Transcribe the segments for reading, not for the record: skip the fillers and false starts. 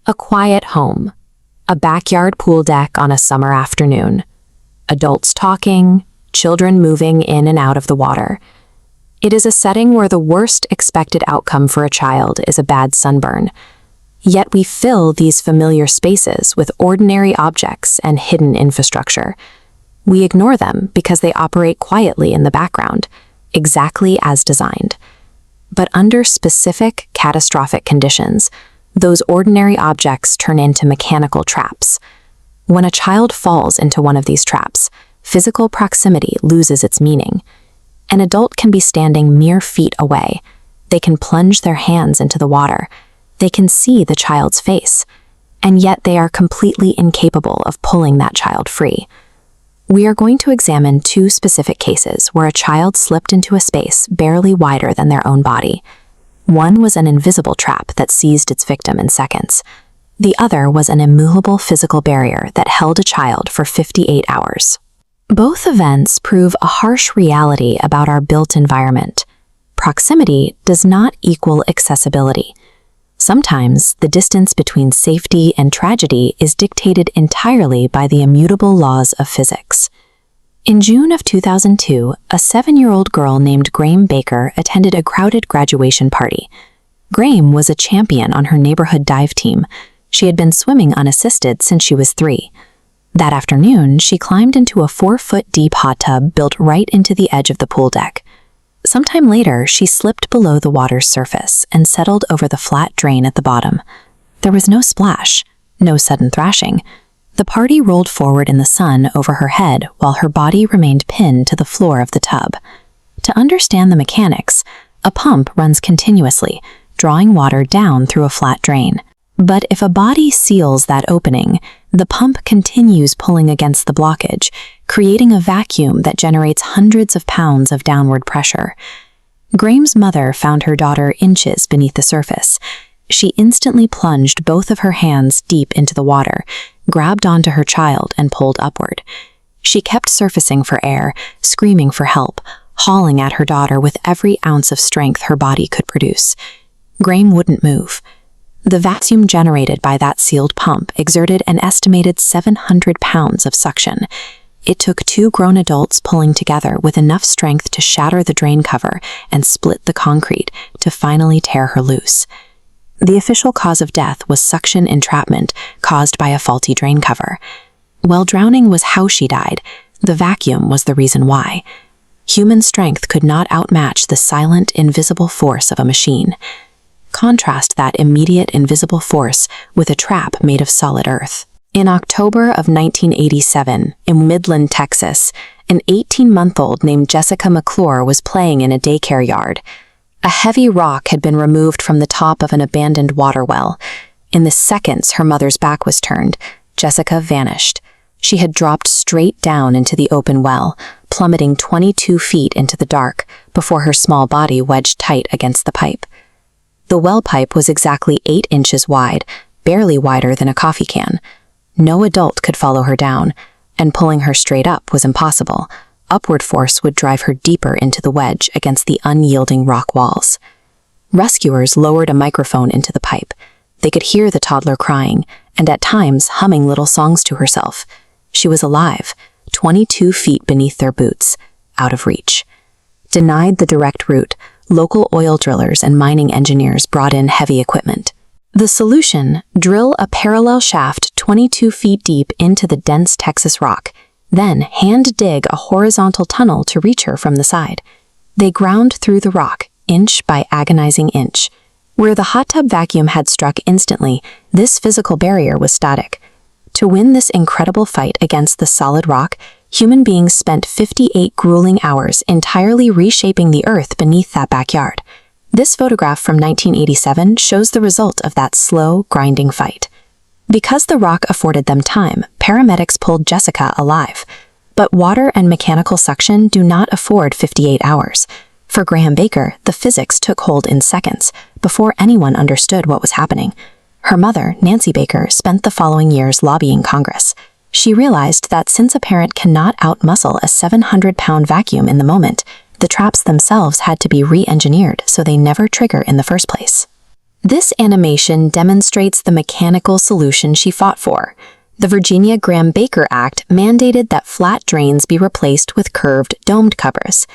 A quiet home, a backyard pool deck on a summer afternoon, adults talking, children moving in and out of the water. It is a setting where the worst expected outcome for a child is a bad sunburn. Yet we fill these familiar spaces with ordinary objects and hidden infrastructure. We ignore them because they operate quietly in the background, exactly as designed. But under specific, catastrophic conditions, those ordinary objects turn into mechanical traps. When a child falls into one of these traps, physical proximity loses its meaning. An adult can be standing mere feet away. They can plunge their hands into the water. They can see the child's face, and yet they are completely incapable of pulling that child free. We are going to examine two specific cases where a child slipped into a space barely wider than their own body. One was an invisible trap that seized its victim in seconds. The other was an immovable physical barrier that held a child for 58 hours. Both events prove a harsh reality about our built environment. Proximity does not equal accessibility. Sometimes the distance between safety and tragedy is dictated entirely by the immutable laws of physics. In June of 2002, a 7-year-old girl named Graeme Baker attended a crowded graduation party. Graeme was a champion on her neighborhood dive team. She had been swimming unassisted since she was 3. That afternoon, she climbed into a 4-foot-deep hot tub built right into the edge of the pool deck. Sometime later, she slipped below the water's surface and settled over the flat drain at the bottom. There was no splash, no sudden thrashing. The party rolled forward in the sun over her head while her body remained pinned to the floor of the tub. To understand the mechanics, a pump runs continuously, drawing water down through a flat drain. But if a body seals that opening, the pump continues pulling against the blockage, creating a vacuum that generates hundreds of pounds of downward pressure. Graeme's mother found her daughter inches beneath the surface. She instantly plunged both of her hands deep into the water, grabbed onto her child, and pulled upward. She kept surfacing for air, screaming for help, hauling at her daughter with every ounce of strength her body could produce. Graeme wouldn't move. The vacuum generated by that sealed pump exerted an estimated 700 pounds of suction. It took 2 grown adults pulling together with enough strength to shatter the drain cover and split the concrete to finally tear her loose. The official cause of death was suction entrapment caused by a faulty drain cover. While drowning was how she died, the vacuum was the reason why. Human strength could not outmatch the silent, invisible force of a machine. Contrast that immediate, invisible force with a trap made of solid earth. In October of 1987, in Midland, Texas, an 18-month-old named Jessica McClure was playing in a daycare yard. A heavy rock had been removed from the top of an abandoned water well. In the seconds her mother's back was turned, Jessica vanished. She had dropped straight down into the open well, plummeting 22 feet into the dark before her small body wedged tight against the pipe. The well pipe was exactly 8 inches wide, barely wider than a coffee can. No adult could follow her down, and pulling her straight up was impossible. Upward force would drive her deeper into the wedge against the unyielding rock walls. Rescuers lowered a microphone into the pipe. They could hear the toddler crying, and at times humming little songs to herself. She was alive, 22 feet beneath their boots, out of reach. Denied the direct route, local oil drillers and mining engineers brought in heavy equipment. The solution: drill a parallel shaft 22 feet deep into the dense Texas rock, then hand-dig a horizontal tunnel to reach her from the side. They ground through the rock, inch by agonizing inch. Where the hot tub vacuum had struck instantly, this physical barrier was static. To win this incredible fight against the solid rock, human beings spent 58 grueling hours entirely reshaping the earth beneath that backyard. This photograph from 1987 shows the result of that slow, grinding fight. Because the rock afforded them time, paramedics pulled Jessica alive. But water and mechanical suction do not afford 58 hours. For Graeme Baker, the physics took hold in seconds, before anyone understood what was happening. Her mother, Nancy Baker, spent the following years lobbying Congress. She realized that since a parent cannot outmuscle a 700-pound vacuum in the moment, the traps themselves had to be re-engineered so they never trigger in the first place. This animation demonstrates the mechanical solution she fought for. The Virginia Graeme Baker Act mandated that flat drains be replaced with curved, domed covers.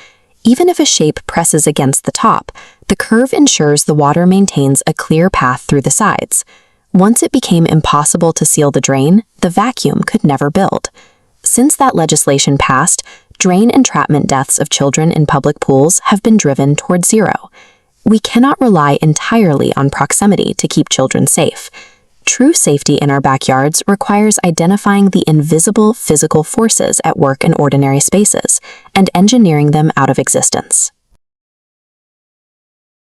Even if a shape presses against the top, the curve ensures the water maintains a clear path through the sides. Once it became impossible to seal the drain, the vacuum could never build. Since that legislation passed, drain entrapment deaths of children in public pools have been driven toward zero. We cannot rely entirely on proximity to keep children safe. True safety in our backyards requires identifying the invisible physical forces at work in ordinary spaces and engineering them out of existence.